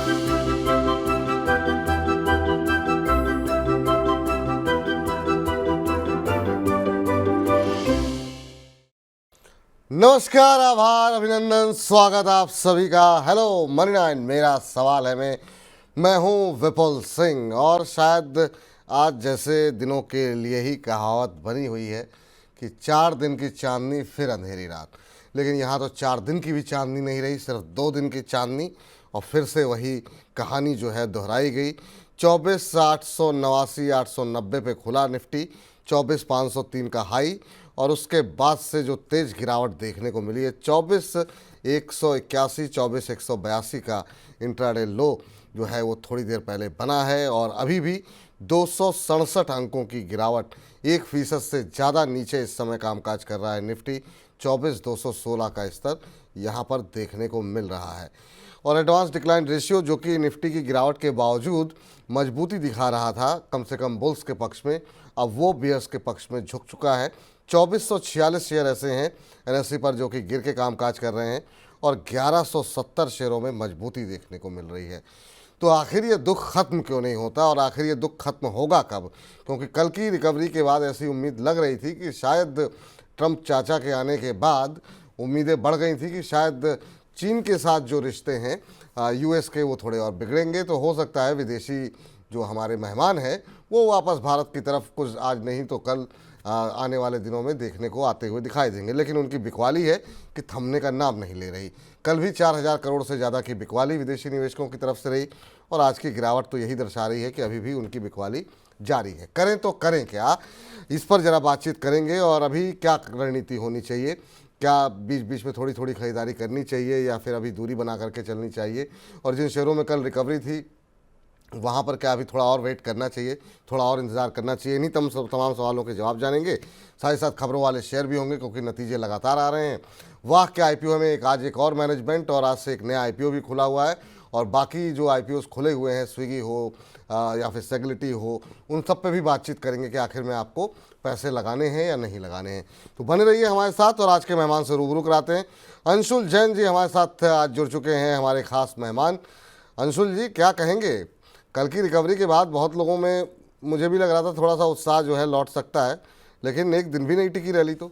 नमस्कार, आभार, अभिनंदन, स्वागत आप सभी का। हेलो मनी 9, मेरा सवाल है मैं हूं विपुल सिंह। और शायद आज जैसे दिनों के लिए ही कहावत बनी हुई है कि 4 दिन की चांदनी फिर अंधेरी रात। लेकिन यहाँ तो 4 दिन की भी चांदनी नहीं रही, सिर्फ 2 दिन की चांदनी, और फिर से वही कहानी जो है दोहराई गई। 24,889 890 पे खुला निफ्टी, 24,503 का हाई, और उसके बाद से जो तेज़ गिरावट देखने को मिली है 24,181 24,182 का इंट्राडे लो जो है वो थोड़ी देर पहले बना है। और अभी भी 267 अंकों की गिरावट, 1% से ज़्यादा नीचे इस समय कामकाज कर रहा है निफ्टी। 24,216 का स्तर यहाँ पर देखने को मिल रहा है। और एडवांस डिक्लाइन रेशियो जो कि निफ्टी की गिरावट के बावजूद मजबूती दिखा रहा था कम से कम बुल्स के पक्ष में, अब वो बियर्स के पक्ष में झुक चुका है। 2446 शेयर ऐसे हैं एनएसई पर जो कि गिर के कामकाज कर रहे हैं, और 1170 शेयरों में मजबूती देखने को मिल रही है। तो आखिर ये दुख खत्म क्यों नहीं होता, और आखिर ये दुख खत्म होगा कब? क्योंकि कल की रिकवरी के बाद ऐसी उम्मीद लग रही थी कि शायद ट्रंप चाचा के आने के बाद उम्मीदें बढ़ गई थी कि शायद चीन के साथ जो रिश्ते हैं यूएस के, वो थोड़े और बिगड़ेंगे। तो हो सकता है विदेशी जो हमारे मेहमान हैं वो वापस भारत की तरफ कुछ आज नहीं तो कल आने वाले दिनों में देखने को आते हुए दिखाई देंगे। लेकिन उनकी बिकवाली है कि थमने का नाम नहीं ले रही। कल भी 4,000 करोड़ से ज़्यादा की बिकवाली विदेशी निवेशकों की तरफ से रही, और आज की गिरावट तो यही दर्शा रही है कि अभी भी उनकी बिकवाली जारी है। करें तो करें क्या, इस पर ज़रा बातचीत करेंगे। और अभी क्या रणनीति होनी चाहिए, क्या बीच बीच में थोड़ी थोड़ी खरीदारी करनी चाहिए या फिर अभी दूरी बना करके चलनी चाहिए, और जिन शेयरों में कल रिकवरी थी वहाँ पर क्या अभी थोड़ा और वेट करना चाहिए, थोड़ा और इंतज़ार करना चाहिए। इन्हीं तमाम सवालों के जवाब जानेंगे। साथ ही साथ खबरों वाले शेयर भी होंगे क्योंकि नतीजे लगातार आ रहे हैं। वाह क्या आईपीओ में आज एक और मैनेजमेंट, और आज से एक नया आईपीओ भी खुला हुआ है। और बाकी जो आईपीओस खुले हुए हैं, स्विगी हो या फिर सेगलिटी हो, उन सब पे भी बातचीत करेंगे कि आखिर में आपको पैसे लगाने हैं या नहीं लगाने हैं। तो बने रहिए हमारे साथ। और आज के मेहमान से रूबरू कराते हैं। अंशुल जैन जी हमारे साथ आज जुड़ चुके हैं, हमारे खास मेहमान। अंशुल जी, क्या कहेंगे? कल की रिकवरी के बाद बहुत लोगों में, मुझे भी लग रहा था थोड़ा सा उत्साह जो है लौट सकता है, लेकिन एक दिन भी नहीं टिकी रैली तो।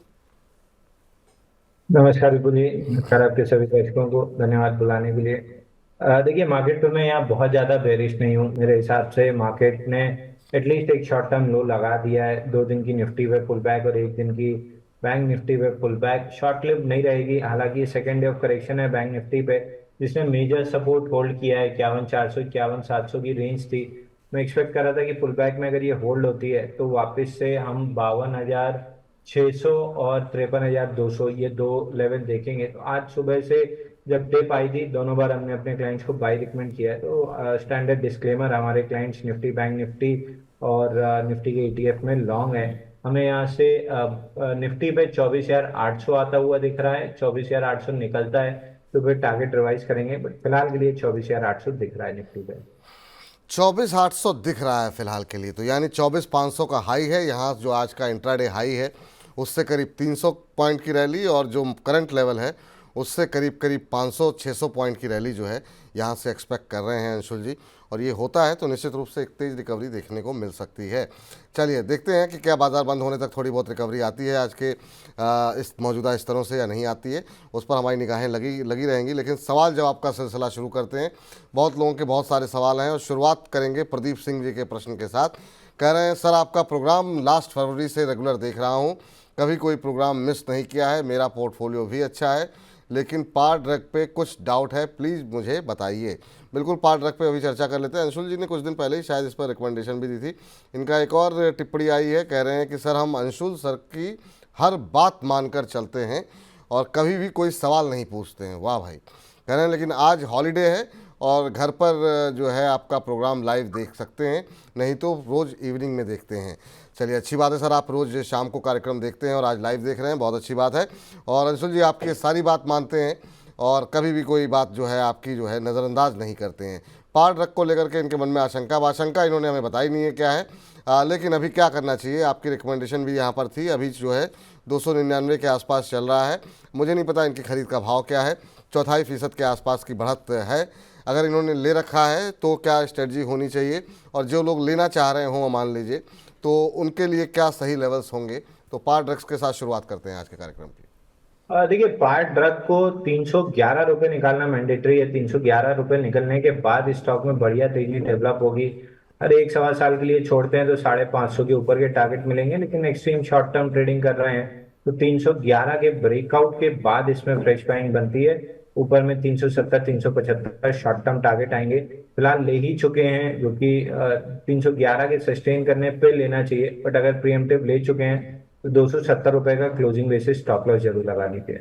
नमस्कार विपुल जी। नमस्कार आपके सभी दर्शकों को, धन्यवाद बुलाने के लिए। देखिए, मार्केट पे मैं यहाँ बहुत ज़्यादा बेरिश नहीं हूँ। मेरे हिसाब से मार्केट ने एटलीस्ट एक शॉर्ट टर्म लो लगा दिया है। 2 दिन की निफ्टी पे पुल बैक और 1 दिन की बैंक निफ्टी पे पुल बैक शॉर्ट लिव नहीं रहेगी। हालांकि सेकेंड डे ऑफ करेक्शन है बैंक निफ्टी पे, जिसने मेजर सपोर्ट होल्ड किया है। 51,400 51,700 की रेंज थी। मैं एक्सपेक्ट कर रहा था कि पुल बैक में अगर ये होल्ड होती है तो वापस से हम 52,600 और 53,200 ये 2 लेवल देखेंगे। तो आज सुबह से जब डिप आई थी, दोनों बार हमने अपने क्लाइंट्स को बाय रिकमेंड किया है। तो स्टैंडर्ड डिस्क्लेमर, हमारे क्लाइंट्स निफ्टी बैंक निफ्टी और निफ्टी के ईटीएफ में लॉन्ग है। हमें यहाँ से निफ्टी पे 24,800 आता हुआ दिख रहा है। 24,800 निकलता है तो फिर टारगेट रिवाइज करेंगे, बट फिलहाल के लिए 24,800 दिख रहा है निफ्टी पे। 24,800 दिख रहा है फिलहाल के लिए, तो यानी 24,500 का हाई है यहाँ। जो आज का इंट्राडे हाई है उससे करीब 300 पॉइंट की रैली, और जो करंट लेवल है उससे करीब करीब 500-600 पॉइंट की रैली जो है यहाँ से एक्सपेक्ट कर रहे हैं अंशुल जी। और ये होता है तो निश्चित रूप से एक तेज़ रिकवरी देखने को मिल सकती है। चलिए देखते हैं कि क्या बाज़ार बंद होने तक थोड़ी बहुत रिकवरी आती है आज के इस मौजूदा स्तरों से या नहीं आती है, उस पर हमारी निगाहें लगी रहेंगी। लेकिन सवाल जवाब का सिलसिला शुरू करते हैं। बहुत लोगों के बहुत सारे सवाल हैं, और शुरुआत करेंगे प्रदीप सिंह जी के प्रश्न के साथ। कह रहे हैं, सर आपका प्रोग्राम लास्ट फरवरी से रेगुलर देख रहा हूँ, कभी कोई प्रोग्राम मिस नहीं किया है, मेरा पोर्टफोलियो भी अच्छा है, लेकिन पार ड्रग पे कुछ डाउट है, प्लीज़ मुझे बताइए। बिल्कुल, पार ड्रग पे अभी चर्चा कर लेते हैं। अंशुल जी ने कुछ दिन पहले ही शायद इस पर रिकमेंडेशन भी दी थी। इनका एक और टिप्पणी आई है, कह रहे हैं कि सर हम अंशुल सर की हर बात मानकर चलते हैं और कभी भी कोई सवाल नहीं पूछते हैं। वाह भाई, कह रहे हैं लेकिन आज हॉलीडे है और घर पर जो है आपका प्रोग्राम लाइव देख सकते हैं, नहीं तो रोज़ इवनिंग में देखते हैं। चलिए अच्छी बात है सर, आप रोज़ शाम को कार्यक्रम देखते हैं और आज लाइव देख रहे हैं, बहुत अच्छी बात है। और अंशुल जी आपकी सारी बात मानते हैं और कभी भी कोई बात जो है आपकी जो है नज़रअंदाज नहीं करते हैं। पार ड्रग को लेकर के इनके मन में आशंका इन्होंने हमें बताई नहीं है क्या है, लेकिन अभी क्या करना चाहिए? आपकी रिकमेंडेशन भी यहाँ पर थी, अभी जो है 299 के आसपास चल रहा है। मुझे नहीं पता इनकी खरीद का भाव क्या है, 4.25% के आसपास की बढ़त है। अगर इन्होंने ले रखा है तो क्या स्ट्रेटजी होनी चाहिए, और जो लोग लेना चाह रहे हों मान लीजिए, तो उनके लिए क्या सही लेवल्स होंगे। तो पार ड्रग्स के साथ शुरुआत करते हैं आज के कार्यक्रम की। देखिए, पार्ट ड्रग को 311 रुपये निकालना मैंडेटरी है। 311 रुपये निकलने के बाद स्टॉक में बढ़िया तेजी डेवलप होगी। अरे 1 सवा साल के लिए छोड़ते हैं तो 550 के ऊपर के टारगेट मिलेंगे, लेकिन एक्सट्रीम शॉर्ट टर्म ट्रेडिंग कर रहे हैं तो 311 के ब्रेकआउट के बाद इसमें फ्रेश बाइंग बनती है। ऊपर में 370 375 शॉर्ट टर्म टारगेट आएंगे, फिलहाल ले ही चुके हैं, जो कि 311 के सस्टेन करने पे लेना चाहिए। बट अगर प्रीएम्प्टिव ले चुके हैं तो 270 रुपए का क्लोजिंग बेसिस स्टॉप लॉस जरूर लगा लीजिए।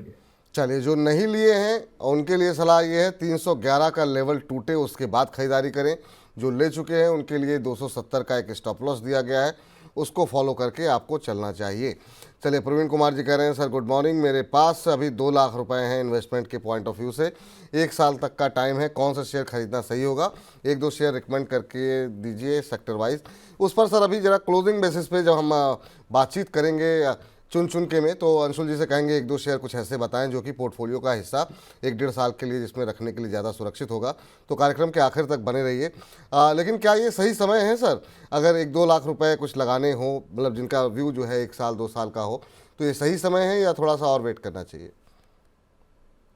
चलिए, जो नहीं लिए हैं उनके लिए सलाह ये है 311 का लेवल टूटे उसके बाद खरीदारी करें। जो ले चुके हैं उनके लिए 270 का एक स्टॉप लॉस दिया गया है, उसको फॉलो करके आपको चलना चाहिए। चलिए, प्रवीण कुमार जी कह रहे हैं सर गुड मॉर्निंग, मेरे पास अभी 2 लाख रुपए हैं इन्वेस्टमेंट के पॉइंट ऑफ व्यू से, 1 साल तक का टाइम है, कौन सा शेयर खरीदना सही होगा, 1-2 शेयर रिकमेंड करके दीजिए सेक्टर वाइज। उस पर सर अभी जरा क्लोजिंग बेसिस पे जब हम बातचीत करेंगे चुन चुन के में, तो अंशुल जी से कहेंगे 1-2 शेयर कुछ ऐसे बताएं जो कि पोर्टफोलियो का हिस्सा 1-1.5 साल के लिए जिसमें रखने के लिए ज़्यादा सुरक्षित होगा। तो कार्यक्रम के आखिर तक बने रहिए। लेकिन क्या ये सही समय है सर, अगर 1-2 लाख रुपए कुछ लगाने हो, मतलब जिनका व्यू जो है 1 साल 2 साल का हो, तो ये सही समय है या थोड़ा सा और वेट करना चाहिए?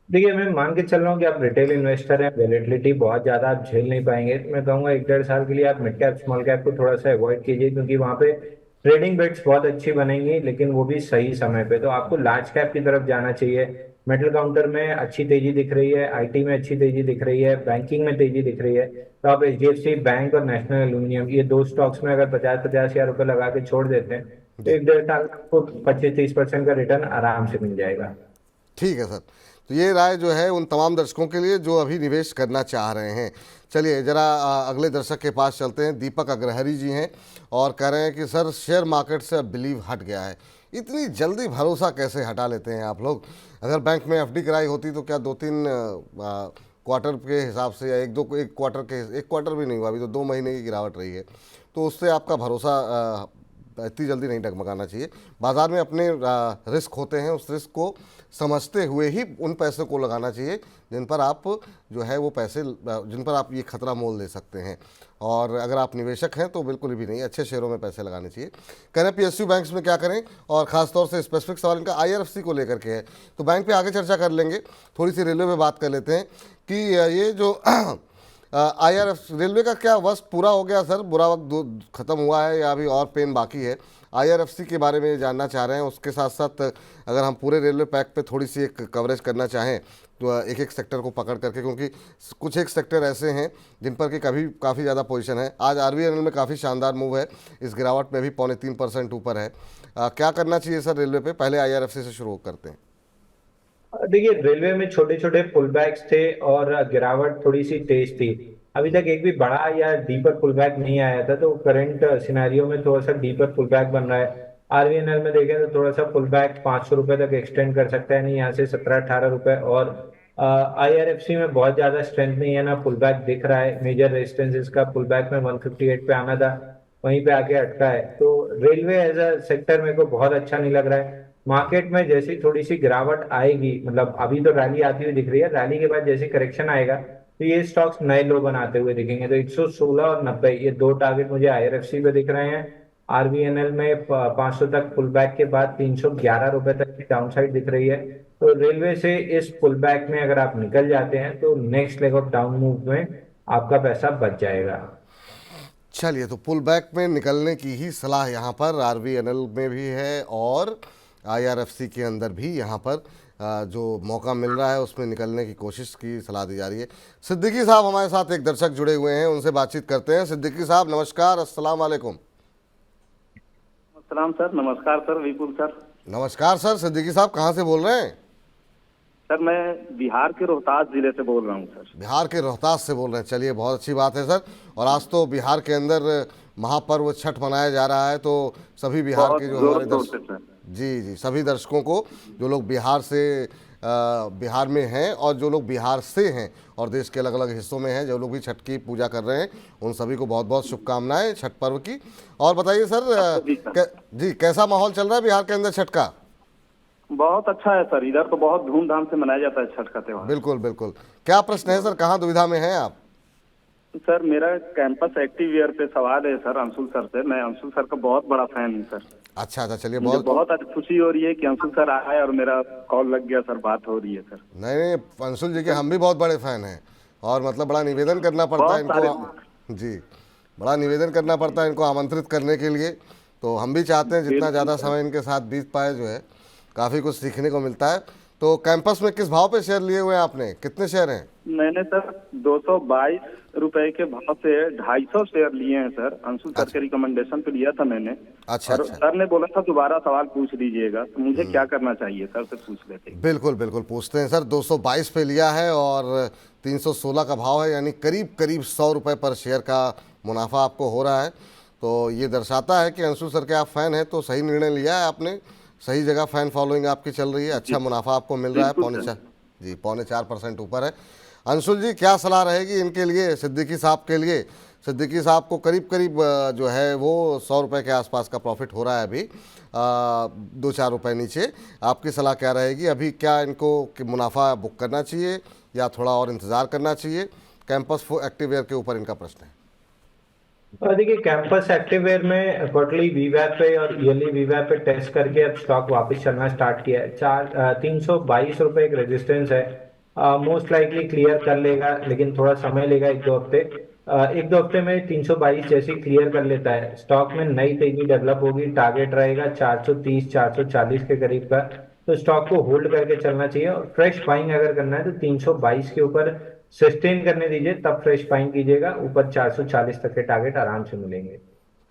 देखिए, मैं मान के चल रहा हूँ कि आप रिटेल इन्वेस्टर हैं, वैलेटिलिटी बहुत ज्यादा आप झेल नहीं पाएंगे। तो मैं कहूंगा 1-1.5 साल के लिए आप मिड कैप स्मॉल कैप को थोड़ा सा अवॉइड कीजिए, क्योंकि वहां पे ट्रेडिंग बेट्स बहुत अच्छी बनेंगी, लेकिन वो भी सही समय पे। तो आपको लार्ज कैप की तरफ जाना चाहिए। मेटल काउंटर में अच्छी तेजी दिख रही है, आईटी में अच्छी तेजी दिख रही है, बैंकिंग में तेजी दिख रही है। तो आप एचडीएफसी बैंक और नेशनल एल्यूमिनियम, ये 2 स्टॉक्स में अगर 50-50 हजार रुपये लगा के छोड़ देते हैं तो जी 1-1.5 साल में आपको 25-30% का रिटर्न आराम से मिल जाएगा। ठीक है सर। तो ये राय जो है उन तमाम दर्शकों के लिए जो अभी निवेश करना चाह रहे हैं। चलिए जरा अगले दर्शक के पास चलते हैं। दीपक अग्रहरी जी हैं और कह रहे हैं कि सर शेयर मार्केट से अब बिलीव हट गया है, इतनी जल्दी भरोसा कैसे हटा लेते हैं आप लोग? अगर बैंक में एफडी कराई होती तो क्या 2-3 क्वार्टर के हिसाब से या एक क्वार्टर भी नहीं हुआ, अभी तो 2 महीने की गिरावट रही है, तो उससे आपका भरोसा इतनी जल्दी नहीं डगमगाना चाहिए। बाज़ार में अपने रिस्क होते हैं, उस रिस्क को समझते हुए ही उन पैसों को लगाना चाहिए जिन पर आप जो है वो पैसे जिन पर आप ये खतरा मोल ले सकते हैं। और अगर आप निवेशक हैं तो बिल्कुल भी नहीं, अच्छे शेयरों में पैसे लगाने चाहिए। कह रहे हैं पीएसयू बैंक्स में क्या करें, और ख़ासतौर से स्पेसिफिक सवाल इनका आईआरएफसी को लेकर के है, तो बैंक पे आगे चर्चा कर लेंगे। थोड़ी सी रेलवे में बात कर लेते हैं कि ये जो आईआरएफ रेलवे का क्या वक्त पूरा हो गया सर, बुरा वक्त ख़त्म हुआ है या अभी और पेन बाकी है? आईआरएफसी के बारे में जानना चाह रहे हैं। उसके साथ साथ अगर हम पूरे रेलवे पैक पे थोड़ी सी एक कवरेज करना चाहें तो एक एक सेक्टर को पकड़ करके, क्योंकि कुछ एक सेक्टर ऐसे हैं जिन पर कि कभी काफ़ी ज़्यादा पोजीशन है। आज आरबीएनएल में काफ़ी शानदार मूव है, इस गिरावट में भी 3.25% ऊपर है। क्या करना चाहिए सर रेलवे पे? पहले आईआरएफसी से शुरू करते हैं। देखिए, रेलवे में छोटे छोटे पुल बैक्स थे और गिरावट थोड़ी सी तेज थी। अभी तक एक भी बड़ा या डीपर पुल बैक नहीं आया था, तो करंट सिनेरियो में थोड़ा सा डीपर पुल बैक बन रहा है। आरबीएनएल में देखें तो थोड़ा सा पुल बैक 500 रुपए तक एक्सटेंड कर सकता है, नहीं यहाँ से 17-18 रुपए। और आईआरएफसी में बहुत ज्यादा स्ट्रेंथ नहीं है ना, पुल बैक दिख रहा है। मेजर रेजिस्टेंस इसका पुल बैक में 158 पे आना था, वहीं पे आके अटका है। तो रेलवे एज अ सेक्टर मेरे को बहुत अच्छा नहीं लग रहा है। मार्केट में जैसी थोड़ी सी गिरावट आएगी, मतलब अभी तो रैली आती हुई दिख रही है, रैली के बाद जैसे करेक्शन आएगा तो ये स्टॉक्स नए लो बनाते हुए दिखेंगे। तो 116 और 90 ये 2 टारगेट मुझे आईआरएफसी पे दिख रहे हैं। आरबीएनएल में 500 तक पुल बैक के बाद 311 रुपए तक की डाउनसाइड दिख रही है। तो रेलवे से इस पुल बैक में अगर आप निकल जाते हैं तो next leg of down move में आपका पैसा बच जाएगा। चलिए, तो पुल बैक में निकलने की ही सलाह यहाँ पर आरबीएनएल में भी है और आईआरएफसी के अंदर भी यहाँ पर जो मौका मिल रहा है उसमें निकलने की कोशिश की सलाह दी जा रही है। सिद्दीकी साहब हमारे साथ एक दर्शक जुड़े हुए हैं, उनसे बातचीत करते हैं। सिद्दीकी साहब नमस्कार, अस्सलाम वालेकुम। सलाम सर, नमस्कार सर, विपुल सर। नमस्कार सर। सिद्दीकी साहब कहाँ से बोल रहे हैं? सर मैं बिहार के रोहतास जिले से बोल रहा हूँ सर। बिहार के रोहतास से बोल रहे हैं, चलिए बहुत अच्छी बात है सर। और आज तो बिहार के अंदर महापर्व छठ मनाया जा रहा है, तो सभी बिहार बहुत के जो जोर हमारे शोर से सर। जी सभी दर्शकों को, जो लोग बिहार में हैं और जो लोग बिहार से हैं और देश के अलग अलग हिस्सों में हैं, जो लोग भी छठ की पूजा कर रहे हैं, उन सभी को बहुत बहुत शुभकामनाएं छठ पर्व की। और बताइए सर, जी कैसा माहौल चल रहा है बिहार के अंदर छठ का? बहुत अच्छा है सर, इधर तो बहुत धूमधाम से मनाया जाता है छठ का त्योहार। बिल्कुल बिल्कुल। क्या प्रश्न है सर, कहाँ दुविधा में हैं आप? सर मेरा कैंपस एक्टिव ईयर पे सवाल है सर अंशुल सर से। मैं अंशुल सर का बहुत बड़ा फैन हूँ सर। अच्छा अच्छा, चलिए मुझे बहुत बहुत आज खुशी हो रही है कि अंशुल सर आए और मेरा कॉल लग गया सर, बात हो रही है सर। नहीं नहीं, अंशुल जी के हम भी बहुत बड़े फैन हैं और मतलब बड़ा निवेदन करना पड़ता है बहुत सारे इनको जी, बड़ा निवेदन करना पड़ता है इनको आमंत्रित करने के लिए। तो हम भी चाहते हैं जितना बिल्कुल ज़्यादा सर। समय इनके साथ बीत पाए, जो है काफ़ी कुछ सीखने को मिलता है। तो कैंपस में किस भाव पे शेयर लिए हुए हैं आपने, कितने शेयर हैं? मैंने सर 222 रुपए के भाव से 250 शेयर लिए हैं सर। अंशुल सर के रिकमेंडेशन पे लिया था मैंने। अच्छा और अच्छा, सर ने बोला था दोबारा सवाल पूछ लीजिएगा, तो मुझे क्या करना चाहिए सर से पूछ लेते हैं। बिल्कुल बिल्कुल पूछते हैं सर। 222 पे लिया है और 316 का भाव है, यानी करीब करीब 100 रुपये पर शेयर का मुनाफा आपको हो रहा है। तो ये दर्शाता है कि अंशुल सर के आप फ़ैन हैं, तो सही निर्णय लिया है आपने, सही जगह फ़ैन फॉलोइंग आपकी चल रही है, अच्छा मुनाफा आपको मिल रहा है। बिल्कुल सर। जी 4.25% ऊपर है। अंशुल जी, क्या सलाह रहेगी इनके लिए, सिद्दीकी साहब के लिए? सिद्दीकी साहब को करीब करीब जो है वो 100 रुपये के आसपास का प्रॉफिट हो रहा है अभी, 2-4 रुपये नीचे। आपकी सलाह क्या रहेगी अभी? क्या इनको कि मुनाफा बुक करना चाहिए या थोड़ा और इंतज़ार करना चाहिए? कैंपस एक्टिववेयर के ऊपर इनका प्रश्न है। और देखिए कैंपस एक्टिववेयर में क्वार्टरली वीवैप पे और ईयरली वीवैप पे टेस्ट करके अब स्टॉक वापस चलना स्टार्ट किया है। 322 रुपये एक रेजिस्टेंस है। मोस्ट लाइकली क्लियर कर लेगा, लेकिन थोड़ा समय लेगा, 1-2 हफ्ते। 1-2 हफ्ते में 322 जैसे क्लियर कर लेता है, स्टॉक में नई तेजी डेवलप होगी। टारगेट रहेगा 430 440 के करीब का। तो स्टॉक को होल्ड करके चलना चाहिए और फ्रेश बाइंग अगर करना है तो 322 के ऊपर सस्टेन करने दीजिए, तब फ्रेश बाइंग कीजिएगा। ऊपर 440 तक के टारगेट आराम से मिलेंगे।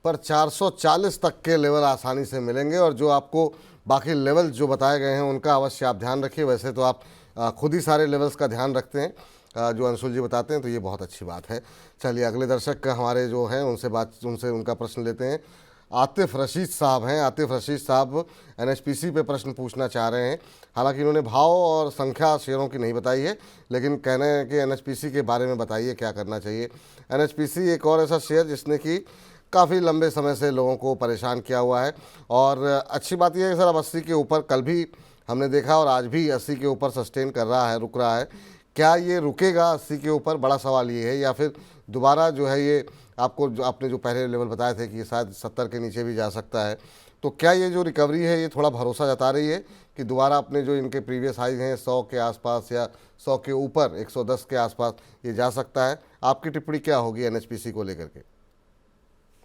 पर 440 तक के लेवल आसानी से मिलेंगे, और जो आपको बाकी लेवल जो बताए गए हैं उनका अवश्य आप ध्यान रखिए। वैसे तो आप खुद ही सारे लेवल्स का ध्यान रखते हैं, जो अंशुल जी बताते हैं, तो ये बहुत अच्छी बात है। चलिए अगले दर्शक हमारे जो हैं उनसे उनका प्रश्न लेते हैं। आतिफ रशीद साहब हैं। आतिफ रशीद साहब एनएचपीसी पे प्रश्न पूछना चाह रहे हैं। हालांकि इन्होंने भाव और संख्या शेयरों की नहीं बताई है, लेकिन कहना है कि एनएचपीसी के बारे में बताइए क्या करना चाहिए। एनएचपीसी एक और ऐसा शेयर जिसने कि काफ़ी लंबे समय से लोगों को परेशान किया हुआ है, और अच्छी बात यह है कि सर अब 80 के ऊपर कल भी हमने देखा और आज भी 80 के ऊपर सस्टेन कर रहा है, रुक रहा है। क्या ये रुकेगा 80 के ऊपर? बड़ा सवाल ये है, या फिर दोबारा जो है ये आपको जो आपने जो पहले लेवल बताए थे कि ये शायद 70 के नीचे भी जा सकता है, तो क्या ये जो रिकवरी है ये थोड़ा भरोसा जता रही है कि दोबारा अपने जो इनके प्रीवियस हाई हैं 100 के आसपास या 100 के ऊपर 110 के आसपास ये जा सकता है? आपकी टिप्पणी क्या होगी एनएचपीसी को लेकर के?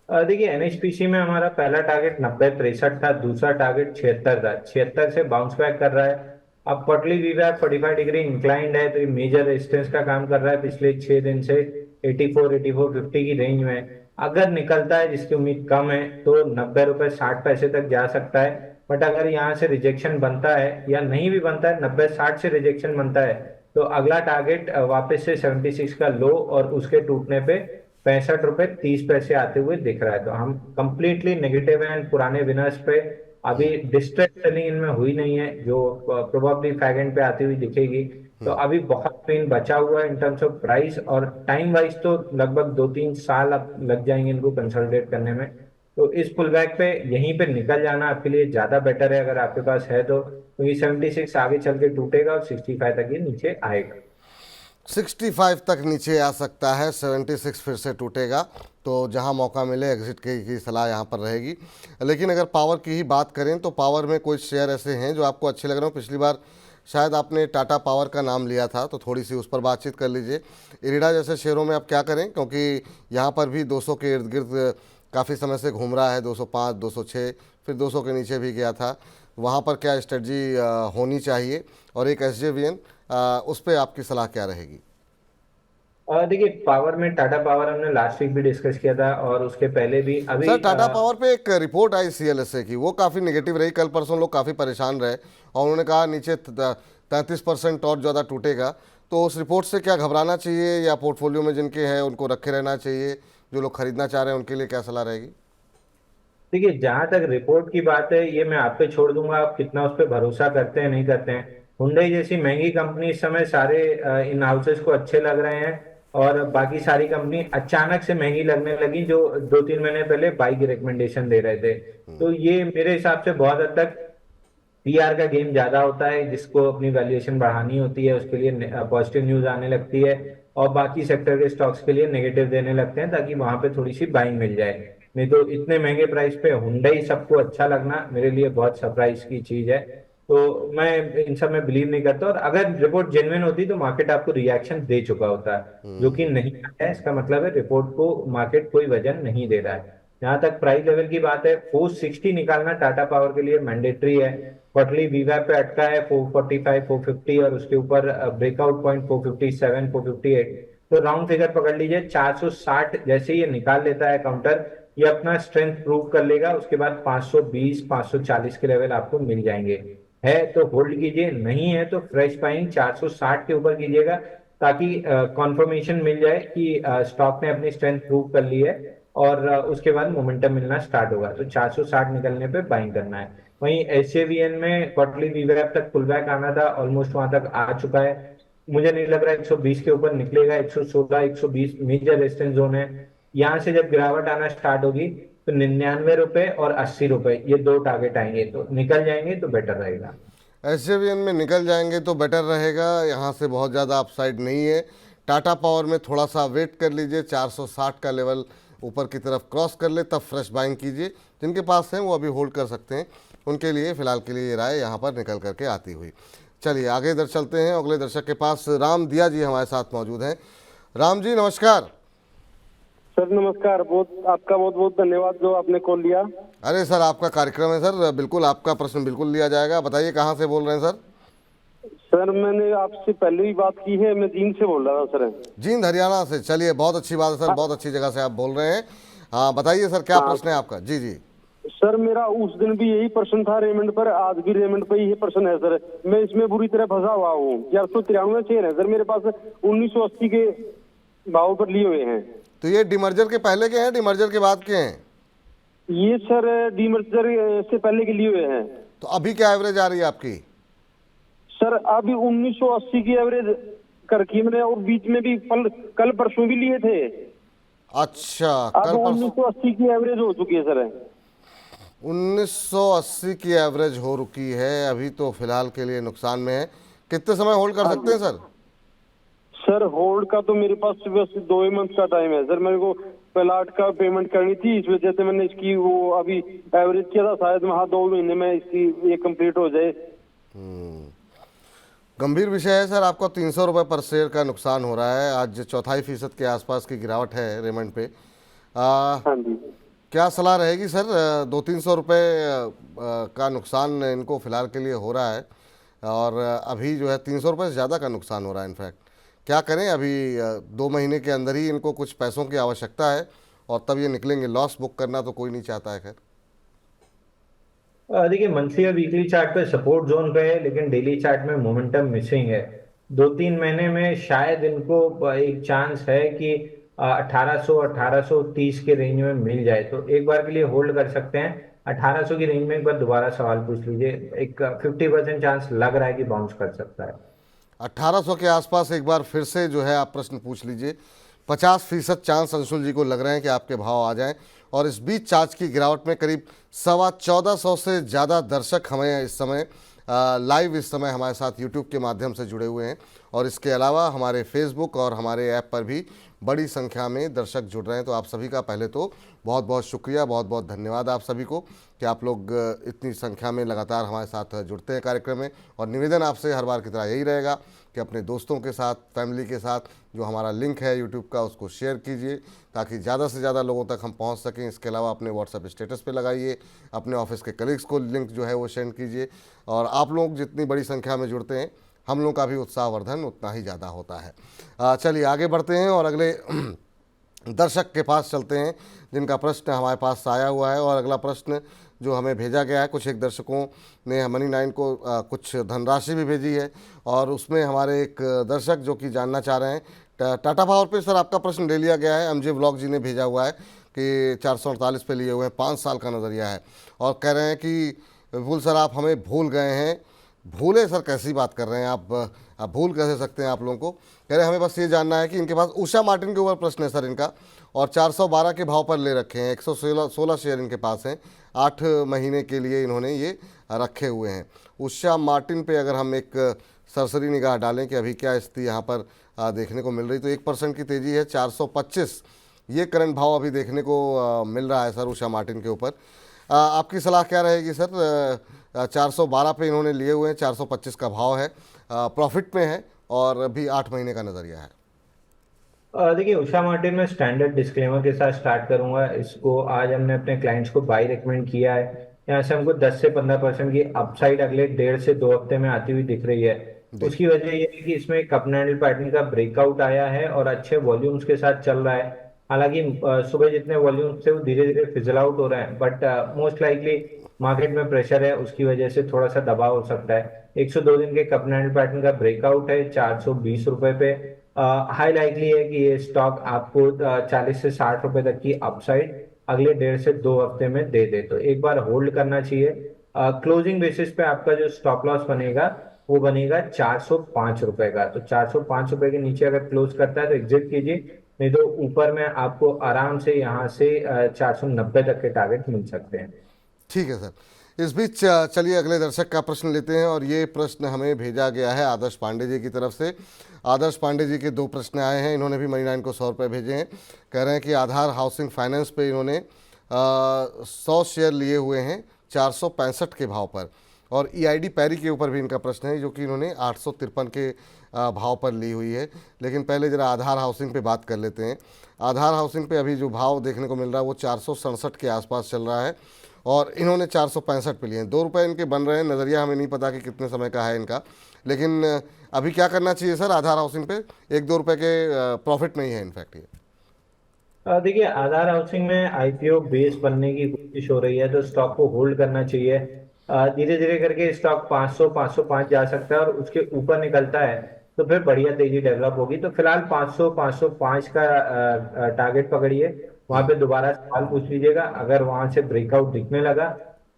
देखिए एनएचपीसी में हमारा पहला टारगेट 90-63 था, दूसरा टारगेट 76 था। 76 से बाउंस बैक कर रहा है। अब क्वार्टरली वीवैप 45 डिग्री इंक्लाइंड है, तो ये मेजर रेजिस्टेंस का काम कर रहा है पिछले 6 दिन से 84-50 की रेंज में। अगर निकलता है, जिसकी उम्मीद कम है, तो 90 रुपये 60 पैसे तक जा सकता है। बट अगर यहाँ से रिजेक्शन बनता है या नहीं भी बनता है, 90-60 से रिजेक्शन बनता है, तो अगला टारगेट वापस से 76 का लो और उसके टूटने पे 65 रुपये 30 पैसे आते हुए दिख रहा है। तो हम कंप्लीटली नेगेटिव हैं पुराने विनर्स पे। अभी डिस्ट्रेस सेलिंग इनमें हुई नहीं है, जो प्रोबेबली फैगेंड पे आती हुई दिखेगी। तो अभी बहुत पेन बचा हुआ है इन टर्म्स ऑफ प्राइस, और टाइम वाइज तो लगभग 2-3 साल अब लग जाएंगे इनको कंसोलिडेट करने में। तो इस पुल बैक पे यहीं पे निकल जाना आपके लिए ज्यादा बेटर है, अगर आपके पास है तो, क्योंकि 76 आगे चल के टूटेगा और 65 तक ये नीचे आएगा। 65 तक नीचे आ सकता है, 76 फिर से टूटेगा। तो जहां मौका मिले एग्जिट की सलाह यहां पर रहेगी। लेकिन अगर पावर की ही बात करें तो पावर में कुछ शेयर ऐसे हैं जो आपको अच्छे लग रहे हो। पिछली बार शायद आपने टाटा पावर का नाम लिया था, तो थोड़ी सी उस पर बातचीत कर लीजिए। इरिडा जैसे शेयरों में आप क्या करें, क्योंकि यहाँ पर भी 200 के इर्द गिर्द काफ़ी समय से घूम रहा है, 205 206, फिर 200 के नीचे भी गया था। वहाँ पर क्या स्ट्रेटजी होनी चाहिए? और एक SJVN, उस पर आपकी सलाह क्या रहेगी? देखिए पावर में टाटा पावर हमने लास्ट वीक भी डिस्कस किया था, और उसके पहले भी। अभी सर टाटा पावर पे एक रिपोर्ट आई CLSA की, वो काफ़ी नेगेटिव रही। कल परसों लोग काफ़ी परेशान रहे और उन्होंने कहा नीचे 33% और ज़्यादा टूटेगा। तो उस रिपोर्ट से क्या घबराना चाहिए, या पोर्टफोलियो में जिनके हैं उनको रखे रहना चाहिए? जो लोग खरीदना चाह रहे हैं उनके लिए क्या सलाह रहेगी? देखिए जहां तक रिपोर्ट की बात है, ये मैं आप पे छोड़ दूंगा, आप कितना उस पर भरोसा करते हैं नहीं करते हैं। हुंडई जैसी महंगी कंपनी इस समय सारे इन हाउसेस को अच्छे लग रहे हैं, और बाकी सारी कंपनी अचानक से महंगी लगने लगी जो 2-3 महीने पहले बाई की रिकमेंडेशन दे रहे थे। तो ये मेरे हिसाब से बहुत हद तक पीआर का गेम ज्यादा होता है, जिसको अपनी वैल्यूएशन बढ़ानी होती है, उसके लिए पॉजिटिव न्यूज आने लगती है। और बाकी सेक्टर के स्टॉक्स के लिए नेगेटिव देने लगते हैं, ताकि वहां पे थोड़ी सी बाइंग मिल जाए। नहीं तो इतने महंगे प्राइस पे हुंडई सबको अच्छा लगना मेरे लिए बहुत सरप्राइज की चीज है। तो मैं इन सब में बिलीव नहीं करता, और अगर रिपोर्ट जेन्युइन होती तो मार्केट आपको रिएक्शन दे चुका होता है, जो कि नहीं है। इसका मतलब है रिपोर्ट को मार्केट कोई वजन नहीं दे रहा है। जहां तक प्राइस लेवल की बात है, 460 निकालना टाटा पावर के लिए मैंडेटरी है। क्वार्टरली वीवैप पे अटका है 445 450, और उसके ऊपर ब्रेकआउट पॉइंट 457 458। तो राउंड फिगर पकड़ लीजिए, 460 जैसे ये निकाल लेता है काउंटर, ये अपना स्ट्रेंथ प्रूव कर लेगा। उसके बाद 520 540 के लेवल आपको मिल जाएंगे। है तो होल्ड कीजिए, नहीं है तो फ्रेश बाइंग 460 के ऊपर कीजिएगा, ताकि कंफर्मेशन मिल जाए कि स्टॉक ने अपनी स्ट्रेंथ प्रूव कर ली है, और उसके बाद मोमेंटम मिलना स्टार्ट होगा। तो 460 निकलने पे बाइंग करना है। वहीं एसजेवीएन में क्वार्टरली वीवैप तक पुल बैक आना था, ऑलमोस्ट वहां तक आ चुका है। मुझे नहीं लग रहा 120 के ऊपर निकलेगा। 116 120 मेजर रेजिस्टेंस जोन है। यहाँ से जब गिरावट आना स्टार्ट होगी तो 99 रुपए और 80 रुपए, ये दो टारगेट आएंगे, तो निकल जाएंगे तो बेटर रहेगा। एसजेवीएन में निकल जाएंगे तो बेटर रहेगा, यहाँ से बहुत ज़्यादा अपसाइड नहीं है। टाटा पावर में थोड़ा सा वेट कर लीजिए, 460 का लेवल ऊपर की तरफ क्रॉस कर ले तब फ्रेश बाइंग कीजिए। जिनके पास हैं वो अभी होल्ड कर सकते हैं, उनके लिए फ़िलहाल के लिए ये राय यहाँ पर निकल करके आती हुई। चलिए आगे इधर चलते हैं, अगले दर्शक के पास राम दिया जी हमारे साथ मौजूद हैं। राम जी नमस्कार। सर नमस्कार, आपका बहुत बहुत धन्यवाद जो आपने कॉल लिया। अरे सर आपका कार्यक्रम है सर, बिल्कुल आपका प्रश्न बिल्कुल लिया जाएगा। बताइए कहाँ से बोल रहे हैं सर? सर मैंने आपसे पहले ही बात की है, मैं जींद से बोल रहा था सर। जींद हरियाणा से, चलिए बहुत अच्छी बात है सर, बहुत अच्छी जगह से आप बोल रहे हैं। हाँ बताइए सर क्या प्रश्न है आपका? जी जी सर मेरा उस दिन भी यही प्रश्न था रेमंड पर, आज भी रेमंड पर यही प्रश्न है सर। मैं इसमें बुरी तरह फंसा हुआ हूँ। 1193 शेयर है सर मेरे पास, 1980 के भाव पर लिए हुए हैं। तो ये डिमर्जर के पहले के हैं, डिमर्जर के बाद के हैं? ये सर डीमर्जर से पहले के लिए हुए हैं। तो अभी क्या एवरेज आ रही है आपकी? सर अभी 1980 की एवरेज कर रखी है मैंने, और बीच में भी कल परसों भी लिए थे। अच्छा अब कल परसों 1980 की एवरेज हो चुकी है सर। 1980 की एवरेज हो रुकी है, अभी तो फिलहाल के लिए नुकसान में है। कितने समय होल्ड कर सकते हैं सर? सर होल्ड का तो मेरे पास बस 2 ही मंथ का टाइम है सर। मेरे को प्लाट का पेमेंट करनी थी, इस वजह से मैंने इसकी वो अभी एवरेज किया था। शायद वहाँ 2 महीने में इसकी ये कंप्लीट हो जाए। गंभीर विषय है सर, आपको 300 रुपये पर शेयर का नुकसान हो रहा है। आज 4.25% के आसपास की गिरावट है रेमंड पे। हाँ जी। क्या सलाह रहेगी सर? 200-300 रुपये का नुकसान इनको फ़िलहाल के लिए हो रहा है, और अभी जो है 300 रुपये से ज़्यादा का नुकसान हो रहा है। इनफैक्ट क्या करें, अभी 2 महीने के अंदर ही इनको कुछ पैसों की आवश्यकता है और तब ये निकलेंगे। लॉस बुक करना तो कोई नहीं चाहता है। खैर देखिए, मंथली और वीकली चार्ट पे सपोर्ट जोन पे है, लेकिन डेली चार्ट में मोमेंटम मिसिंग है। 2-3 महीने में शायद इनको एक चांस है कि 1800 1830 के रेंज में मिल जाए, तो एक बार के लिए होल्ड कर सकते हैं। 1800 की रेंज में एक बार दोबारा सवाल पूछ लीजिए, एक 50% चांस लग रहा है कि बाउंस कर सकता है। 1800 के आसपास एक बार फिर से जो है आप प्रश्न पूछ लीजिए। 50% चांस अंशुल जी को लग रहे हैं कि आपके भाव आ जाएं, और इस बीच चार्ज की गिरावट में करीब 1450 से ज़्यादा दर्शक हमें इस समय लाइव इस समय हमारे साथ यूट्यूब के माध्यम से जुड़े हुए हैं, और इसके अलावा हमारे फेसबुक और हमारे ऐप पर भी बड़ी संख्या में दर्शक जुड़ रहे हैं। तो आप सभी का पहले तो बहुत बहुत शुक्रिया, बहुत बहुत धन्यवाद आप सभी को कि आप लोग इतनी संख्या में लगातार हमारे साथ जुड़ते हैं कार्यक्रम में। और निवेदन आपसे हर बार की तरह यही रहेगा कि अपने दोस्तों के साथ, फैमिली के साथ जो हमारा लिंक है यूट्यूब का उसको शेयर कीजिए, ताकि ज़्यादा से ज़्यादा लोगों तक हम पहुंच सकें। इसके अलावा अपने व्हाट्सएप स्टेटस पे लगाइए, अपने ऑफिस के कलीग्स को लिंक जो है वो सेंड कीजिए। और आप लोग जितनी बड़ी संख्या में जुड़ते हैं, हम लोग का भी उत्साहवर्धन उतना ही ज़्यादा होता है। चलिए आगे बढ़ते हैं और अगले दर्शक के पास चलते हैं जिनका प्रश्न हमारे पास आया हुआ है। और अगला प्रश्न जो हमें भेजा गया है, कुछ एक दर्शकों ने मनी9 को कुछ धनराशि भी भेजी है, और उसमें हमारे एक दर्शक जो कि जानना चाह रहे हैं टाटा पावर पे सर आपका प्रश्न ले लिया गया है। एमजे व्लॉग जी ने भेजा हुआ है कि 448 पे लिए हुए हैं, 5 साल का नज़रिया है, और कह रहे हैं कि विपुल सर आप हमें भूल गए हैं। भूले सर कैसी बात कर रहे हैं आप भूल कैसे सकते हैं आप लोगों को? कह रहे हैं हमें बस ये जानना है कि इनके पास उषा मार्टिन के ऊपर प्रश्न है सर इनका, और 412 के भाव पर ले रखे हैं। 116 शेयर इनके पास हैं, 8 महीने के लिए इन्होंने ये रखे हुए हैं। उषा मार्टिन पे अगर हम एक सरसरी निगाह डालें कि अभी क्या स्थिति यहाँ पर देखने को मिल रही, तो 1% की तेज़ी है, 425 ये करंट भाव अभी देखने को मिल रहा है सर उषा मार्टिन के ऊपर। आपकी सलाह क्या रहेगी सर? 412 पे इन्होंने लिए हुए हैं, 425 का भाव है, प्रॉफिट में है और अभी 8 महीने का नज़रिया है। देखिए, उषा मार्टिन में स्टैंडर्ड डिस्क्लेमर के साथ स्टार्ट करूंगा। इसको आज हमने अपने क्लाइंट्स को बाई रिकमेंड किया है। यहाँ से हमको 10 से 15% की अपसाइड अगले 1.5 से 2 हफ्ते में आती हुई दिख रही है। उसकी वजह यह है कि इसमें एक अप एंड हैंडल पैटर्न का ब्रेकआउट आया है और अच्छे वॉल्यूम्स के साथ चल रहा है। हालांकि सुबह जितने वॉल्यूम्स थे वो धीरे धीरे फिजल आउट हो रहे हैं, बट मोस्ट लाइकली मार्केट में प्रेशर है, उसकी वजह से थोड़ा सा दबाव हो सकता है। 102 दिन के कप एंड हैंडल पैटर्न का ब्रेकआउट है 420 रुपए पे। हाई लाइकली है कि ये स्टॉक आपको 40 से 60 रुपए तक की अपसाइड अगले 1.5 से 2 हफ्ते में दे दे, तो एक बार होल्ड करना चाहिए। क्लोजिंग बेसिस पे आपका जो स्टॉप लॉस बनेगा वो बनेगा 405 रुपए का। तो 405 रुपए के नीचे अगर क्लोज करता है तो एग्जिट कीजिए, नहीं तो ऊपर में आपको आराम से यहाँ से 490 तक के टारगेट मिल सकते हैं। ठीक है सर। इस बीच चलिए अगले दर्शक का प्रश्न लेते हैं और ये प्रश्न हमें भेजा गया है आदर्श पांडे जी की तरफ से। आदर्श पांडे जी के 2 प्रश्न आए हैं, इन्होंने भी मनी9 को 100 रुपये भेजे हैं। कह रहे हैं कि आधार हाउसिंग फाइनेंस पे इन्होंने 100 शेयर लिए हुए हैं 465 के भाव पर, और EID पैरी के ऊपर भी इनका प्रश्न है जो कि इन्होंने 853 के भाव पर ली हुई है। लेकिन पहले ज़रा आधार हाउसिंग पे बात कर लेते हैं। आधार हाउसिंग पे अभी जो भाव देखने को मिल रहा है वो 467 के आसपास चल रहा है और इन्होंने 465 पे लिए हैं। 2 रुपये इनके बन रहे हैं, नज़रिया हमें नहीं पता कि कितने समय का है इनका, लेकिन अभी क्या करना चाहिए सर आधार हाउसिंग पे? 1-2 रुपये के प्रॉफिट नहीं है इनफैक्ट ये। देखिए, आधार हाउसिंग में IPO बेस बनने की कोशिश हो रही है, तो स्टॉक को होल्ड करना चाहिए। धीरे धीरे करके स्टॉक 500 505 जा सकता है और उसके ऊपर निकलता है तो फिर बढ़िया तेजी डेवलप होगी। तो फिलहाल 500 505 का टारगेट पकड़िए, वहां पे दोबारा सवाल पूछ लीजिएगा। अगर वहां से ब्रेकआउट दिखने लगा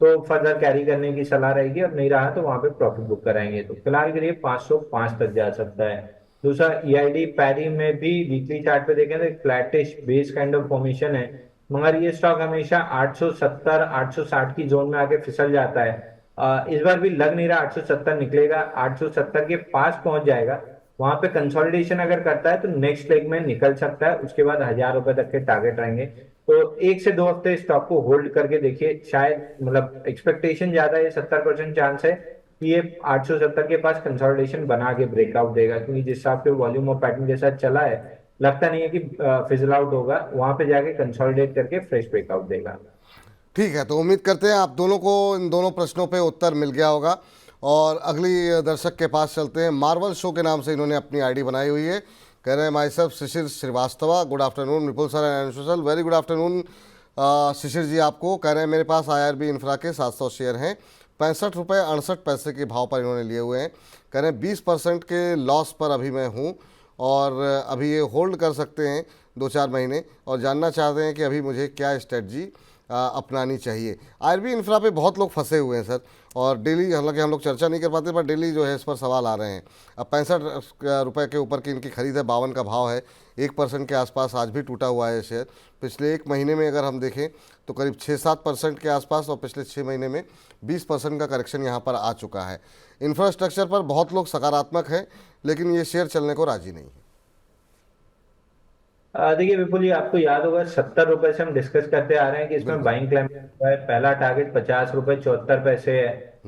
तो फर्दर कैरी करने की सलाह रहेगी, और नहीं रहा तो वहां पे प्रॉफिट बुक कराएंगे। तो फिलहाल के लिए 505 तक जा सकता है। दूसरा, EID पैरी में भी वीकली चार्ट पे देखें तो एक flattish base kind of formation है, मगर ये स्टॉक हमेशा 870 860 की जोन में आके फिसल जाता है। इस बार भी लग नहीं रहा 870 निकलेगा, 870 के पास पहुंच जाएगा। वहां पे कंसोलिडेशन अगर करता है तो नेक्स्ट लेग में निकल सकता है, उसके बाद 1000 रुपए तक के टारगेट रहेंगे। तो 1 से 2 हफ्ते स्टॉक को होल्ड करके देखिए, शायद मतलब एक्सपेक्टेशन ज्यादा है, 70% चांस है कि ये 870 के पास कंसोलिडेशन बना के ब्रेकआउट देगा, क्योंकि जिस हिसाब से वॉल्यूम और पैटर्न के साथ चला है लगता नहीं है कि फिजल आउट होगा, वहां पे जाके कंसोलिडेट करके फ्रेश ब्रेकआउट देगा। ठीक है, तो उम्मीद करते हैं आप दोनों को इन दोनों प्रश्नों पे उत्तर मिल गया होगा और अगली दर्शक के पास चलते हैं। मार्वल शो के नाम से इन्होंने अपनी आईडी बनाई हुई है। कह रहे हैं myself Shishir Srivastava, good afternoon Vipul sir and Anshu sir, very good afternoon Shishir ji आपको। कह रहे हैं मेरे पास IRB इंफ्रा के 700 शेयर हैं, 65 रुपये 68 पैसे के भाव पर इन्होंने लिए हुए हैं। कह रहे हैं 20% के लॉस पर अभी मैं हूँ और अभी ये होल्ड कर सकते हैं 2-4 महीने, और जानना चाहते हैं कि अभी मुझे क्या स्ट्रेटजी अपनानी चाहिए। IRB इंफ्रा पे बहुत लोग फंसे हुए हैं सर, और डेली, हालांकि हम लोग चर्चा नहीं कर पाते पर डेली जो है इस पर सवाल आ रहे हैं। अब 65 रुपये के ऊपर की इनकी खरीद है, 52 का भाव है, 1% के आसपास आज भी टूटा हुआ है शेयर। पिछले 1 महीने में अगर हम देखें तो करीब 6-7% के आसपास, और पिछले 6 महीने में 20% का करेक्शन यहाँ पर आ चुका है। इंफ्रास्ट्रक्चर पर बहुत लोग सकारात्मक हैं, लेकिन ये शेयर चलने को राजी नहीं है। देखिए विपुल जी, आपको याद होगा 70 रुपए से हम डिस्कस करते आ रहे हैं कि इसमें बाइंग क्लाइमेट है। पहला टारगेट 50 रुपए 74 पैसे है।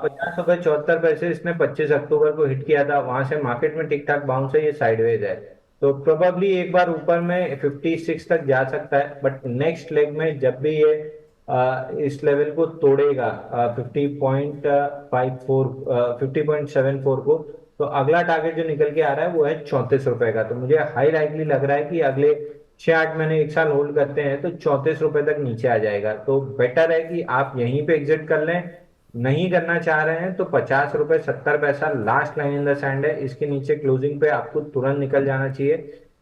50 रुपए 74 पैसे इसने 25 अक्टूबर को हिट किया था, वहां से मार्केट में ठीक ठाक बाउंस है, ये साइडवेज है। तो प्रोबेबली एक बार ऊपर में 56 तक जा सकता है, बट नेक्स्ट लेग में जब भी ये इस लेवल को तोड़ेगा 50.74 को, तो अगला टारगेट जो निकल के आ रहा है वो है 34 रुपए का। तो मुझे हाई लाइकली लग रहा है कि अगले 6-8 महीने 1 साल होल्ड करते हैं तो 34 रुपए तक नीचे आ जाएगा। तो बेटर है कि आप यहीं पे एग्जिट कर लें। नहीं करना चाह रहे हैं तो 50 रुपए 70 पैसा last line in the sand है, इसके नीचे क्लोजिंग पे आपको तुरंत निकल जाना चाहिए,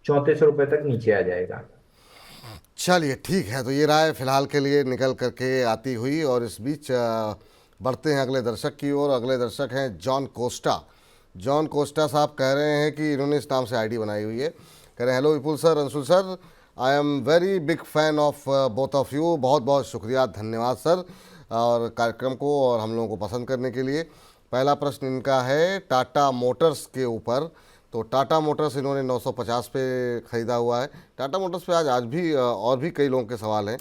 34 रुपए तक नीचे आ जाएगा। चलिए ठीक है, तो ये राय फिलहाल के लिए निकल करके आती हुई, और इस बीच बढ़ते हैं अगले दर्शक की ओर। अगले दर्शक हैं जॉन कोस्टा। जॉन कोस्टा साहब कह रहे हैं कि इन्होंने इस नाम से आईडी बनाई हुई है। कह रहे हैं hello Vipul sir, Anshul sir, I am very big fan of both of you. बहुत बहुत शुक्रिया, धन्यवाद सर, और कार्यक्रम को और हम लोगों को पसंद करने के लिए। पहला प्रश्न इनका है टाटा मोटर्स के ऊपर। तो टाटा मोटर्स इन्होंने 950 पे ख़रीदा हुआ है। टाटा मोटर्स पे आज भी और भी कई लोगों के सवाल हैं।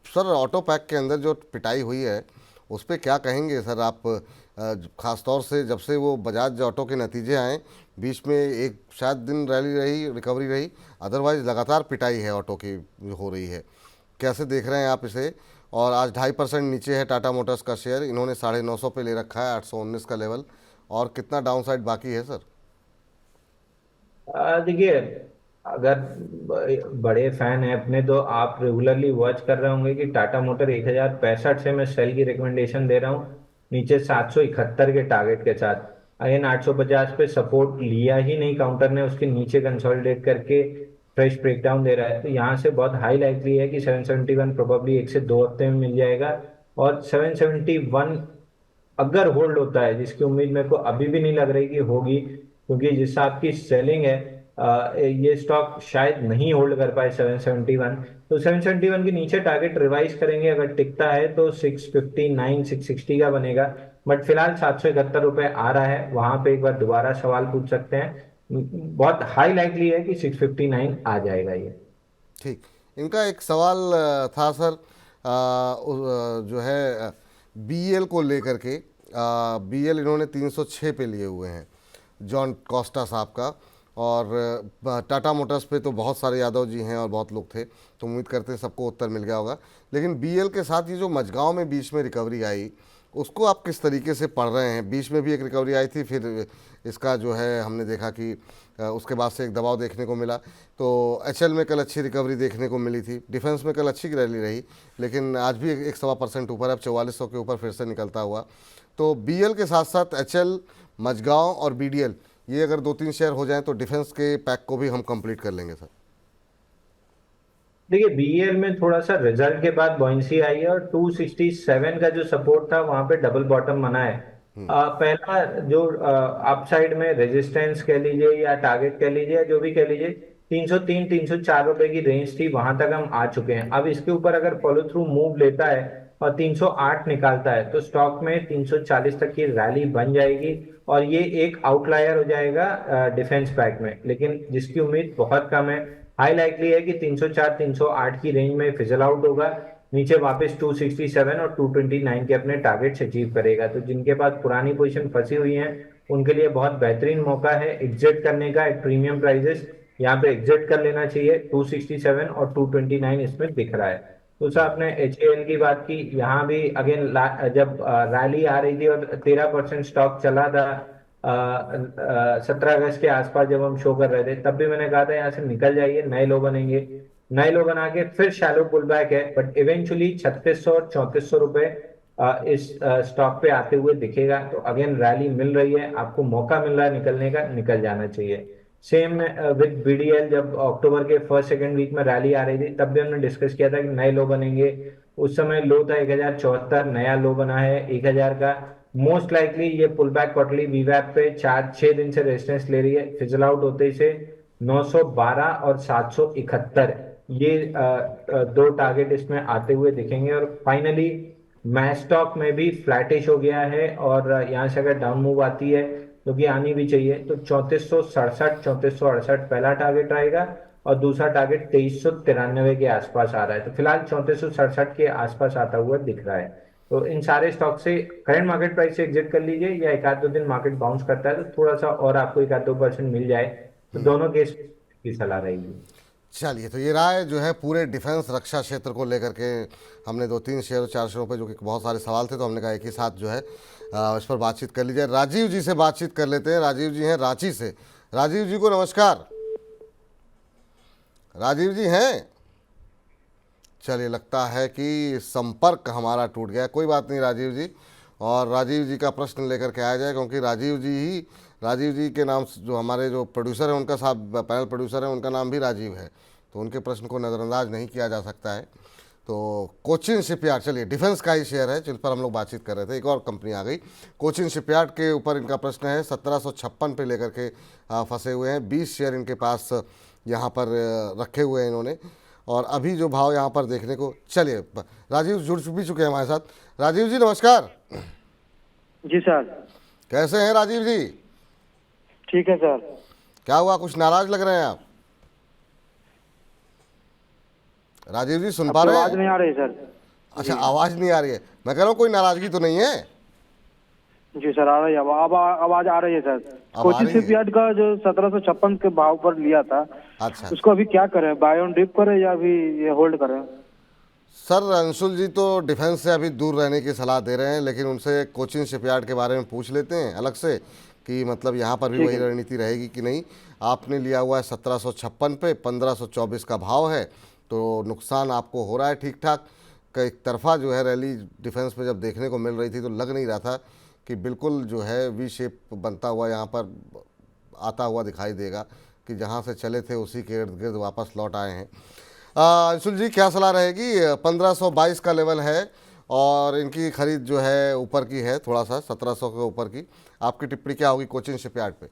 सर, ऑटो पैक के अंदर जो पिटाई हुई है उस पर क्या कहेंगे सर आप? ख़ास तौर से जब से वो बजाज ऑटो के नतीजे आए, बीच में एक शायद दिन रैली रही, रिकवरी रही, अदरवाइज़ लगातार पिटाई है ऑटो की हो रही है। कैसे देख रहे हैं आप इसे? और आज 2.5% नीचे है टाटा मोटर्स का शेयर। इन्होंने 950 पे ले रखा है, 819 का लेवल। और कितना डाउन साइड बाकी है सर? देखिए, अगर बड़े फैन हैं अपने तो आप रेगुलरली वॉच कर रहे होंगे कि टाटा मोटर 1065 से मैं सेल की रिकमेंडेशन दे रहा हूँ, नीचे 771 के टारगेट के साथ। अगेन 850 पे सपोर्ट लिया ही नहीं काउंटर ने, उसके नीचे कंसोलिडेट करके फ्रेश ब्रेकडाउन दे रहा है। तो यहाँ से बहुत हाई लाइकली है कि 771 प्रोबेबली 1 से 2 हफ्ते में मिल जाएगा। और 771 अगर होल्ड होता है, जिसकी उम्मीद मेरे को अभी भी नहीं लग रही कि होगी, क्योंकि जिस हिसाब की सेलिंग है, ये स्टॉक शायद नहीं होल्ड कर पाए 771। तो 771 के नीचे टारगेट रिवाइज करेंगे, अगर टिकता है तो 659 660 का बनेगा। बट फिलहाल 771 रुपये आ रहा है, वहां पे एक बार दोबारा सवाल पूछ सकते हैं। बहुत हाई लाइकली है कि 659 आ जाएगा ये। ठीक। इनका एक सवाल था सर, जो है बीएल को लेकर के। बीएल इन्होंने 306 पे लिए हुए हैं, जॉन कोस्टा साहब का। और टाटा मोटर्स पे तो बहुत सारे यादव जी हैं और बहुत लोग थे, तो उम्मीद करते हैं सबको उत्तर मिल गया होगा। लेकिन बीएल के साथ ये जो मझगांव में बीच में रिकवरी आई, उसको आप किस तरीके से पढ़ रहे हैं? बीच में भी एक रिकवरी आई थी, फिर इसका जो है हमने देखा कि उसके बाद से एक दबाव देखने को मिला। तो एचएल में कल अच्छी रिकवरी देखने को मिली थी, डिफेंस में कल अच्छी रैली रही, लेकिन आज भी 1.25% ऊपर, अब 4400 के ऊपर फिर से निकलता हुआ। तो बीएल के साथ साथ एचएल, मझगांव और बीडीएल, ये अगर 2-3 शेयर हो जाएं तो डिफेंस के पैक को भी हम कंप्लीट कर लेंगे सर। देखिए, बीएल में थोड़ा सा रिजल्ट के बाद बॉइंसी आई है, और 267 का जो सपोर्ट था वहां पे डबल बॉटम बना है। पहला जो अपसाइड में रेजिस्टेंस कह लीजिए या टारगेट कह लीजिए या जो भी कह लीजिए, 303 304 रुपए की रेंज थी, वहां तक हम आ चुके हैं। अब इसके ऊपर अगर फॉलो थ्रू मूव लेता है और 308 निकालता है तो स्टॉक में 340 तक की रैली बन जाएगी, और ये एक आउटलायर हो जाएगा डिफेंस पैक में, लेकिन जिसकी उम्मीद बहुत कम है। हाई लाइकली है कि 304 308 की रेंज में फिजल आउट होगा, नीचे वापस 267 और 229 के अपने टारगेट्स अचीव करेगा। तो जिनके पास पुरानी पोजीशन फंसी हुई है उनके लिए बहुत बेहतरीन मौका है एग्जिट करने का एट प्रीमियम प्राइजेस। यहाँ पे एग्जिट कर लेना चाहिए। 267 और 229 इसमें दिख रहा है। दूसरा, आपने एचएएल की बात की, यहाँ भी अगेन जब रैली आ रही थी और 13% स्टॉक चला था 17 अगस्त के आसपास जब हम शो कर रहे थे, तब भी मैंने कहा था यहाँ से निकल जाइए, नए लो बनेंगे। नए लो बना के फिर शैलो पुल बैक है, बट इवेंचुअली 3600 और 3400 रुपए इस स्टॉक पे आते हुए दिखेगा। तो अगेन रैली मिल रही है, आपको मौका मिल रहा है निकलने का, निकल जाना चाहिए। सेम विद बीडीएल, जब अक्टूबर के फर्स्ट सेकंड वीक में रैली आ रही थी तब भी हमने डिस्कस किया था कि नए लो बनेंगे। उस समय लो था 1074, नया लो बना है 1000 का। मोस्ट लाइकली ये पुल बैक क्वार्टरली वीवैप पे 4-6 दिन से रेजिस्टेंस ले रही है, फिजल आउट होते से 912 और 771 ये दो टारगेट इसमें आते हुए दिखेंगे। और फाइनली मैच स्टॉक में भी फ्लैटिश हो गया है, और यहाँ से अगर डाउन मूव आती है जो कि आनी भी चाहिए तो 3467 3468 पहला टारगेट रहेगा, और दूसरा टारगेट 2393 के आसपास आ रहा है। तो फिलहाल 3467 के आसपास आता हुआ दिख रहा है। तो इन सारे स्टॉक से करंट मार्केट प्राइस से एग्जिट कर लीजिए, या एक आध दो दिन मार्केट बाउंस करता है तो थोड़ा सा और आपको 1-2% मिल जाए, तो दोनों केस की सलाह रहेगी। चलिए, तो ये राय जो है पूरे डिफेंस रक्षा क्षेत्र को लेकर के हमने 2-3 शेयर 4 शेयरों पे, जो कि बहुत सारे सवाल थे, तो हमने कहा एक ही साथ जो है इस पर बातचीत कर लीजिए। राजीव जी से बातचीत कर लेते हैं। राजीव जी हैं रांची से। राजीव जी को नमस्कार। राजीव जी हैं? चलिए, लगता है कि संपर्क हमारा टूट गया। कोई बात नहीं राजीव जी, और राजीव जी का प्रश्न लेकर के आया जाए, क्योंकि राजीव जी के नाम जो हमारे जो प्रोड्यूसर हैं, उनका साहब पैनल प्रोड्यूसर हैं, उनका नाम भी राजीव है, तो उनके प्रश्न को नज़रअंदाज नहीं किया जा सकता है। तो कोचिन शिपयार्ड, चलिए डिफेंस का ही शेयर है जिस पर हम लोग बातचीत कर रहे थे, एक और कंपनी आ गई कोचिन शिपयार्ड के ऊपर। इनका प्रश्न है 1756 पे लेकर के फंसे हुए हैं। 20 शेयर इनके पास यहाँ पर रखे हुए हैं इन्होंने, और अभी जो भाव यहाँ पर देखने को, चलिए राजीव जुड़ भी चुके हैं हमारे साथ। राजीव जी नमस्कार। जी सर। कैसे हैं राजीव जी? ठीक है सर। क्या हुआ, कुछ नाराज लग रहे हैं आप? राजीव जी सुन पा आपकी रहे आवाज हैं? नहीं आ रही सर। अच्छा, आवाज नहीं आ रही है। मैं कह रहा हूँ कोई नाराजगी तो नहीं है? जी सर, आ रही है अब आवाज आ रही है सर। अब आ कोचिंग रही है। शिपयार्ड का जो 1756 के भाव पर लिया था, अच्छा, उसको अभी क्या करें? बाय ऑन डिप करें या अभी ये होल्ड करें? सर अंशुल जी तो डिफेंस से अभी दूर रहने की सलाह दे रहे हैं, लेकिन उनसे कोचिन शिपयार्ड के बारे में पूछ लेते हैं अलग से कि मतलब यहाँ पर भी ठीक वही है। रणनीति रहेगी कि नहीं। आपने लिया हुआ है 1756 पे, 1524 का भाव है, तो नुकसान आपको हो रहा है ठीक ठाक। एक तरफा जो है रैली डिफेंस में जब देखने को मिल रही थी तो लग नहीं रहा था कि बिल्कुल जो है वी शेप बनता हुआ यहाँ पर आता हुआ दिखाई देगा, कि जहाँ से चले थे उसी के इर्द गिर्द वापस लौट आए हैं। अंशुल जी क्या सलाह रहेगी? 1522 का लेवल है और इनकी खरीद जो है ऊपर की है, थोड़ा सा 1700 के ऊपर की। आपकी टिप्पणी क्या होगी कोचिन शिपयार्ड पे?